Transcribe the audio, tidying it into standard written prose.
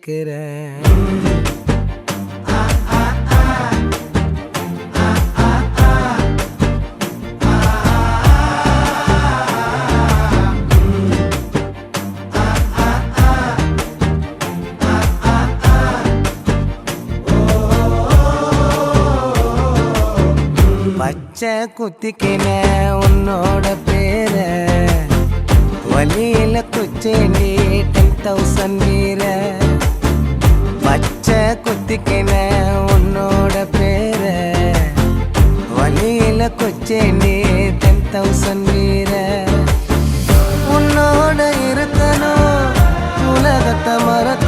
கேட்கிறேன். பச்சை குத்திக்கின உன்னோட பேர வலியில குச்சேண்டி 10,000 வீர. பச்சை குத்திக்கின உன்னோட பேர வலியில குச்சேண்டி 10,000 வீர. உன்னோட இருக்கணும் உலகத்தை மறக்க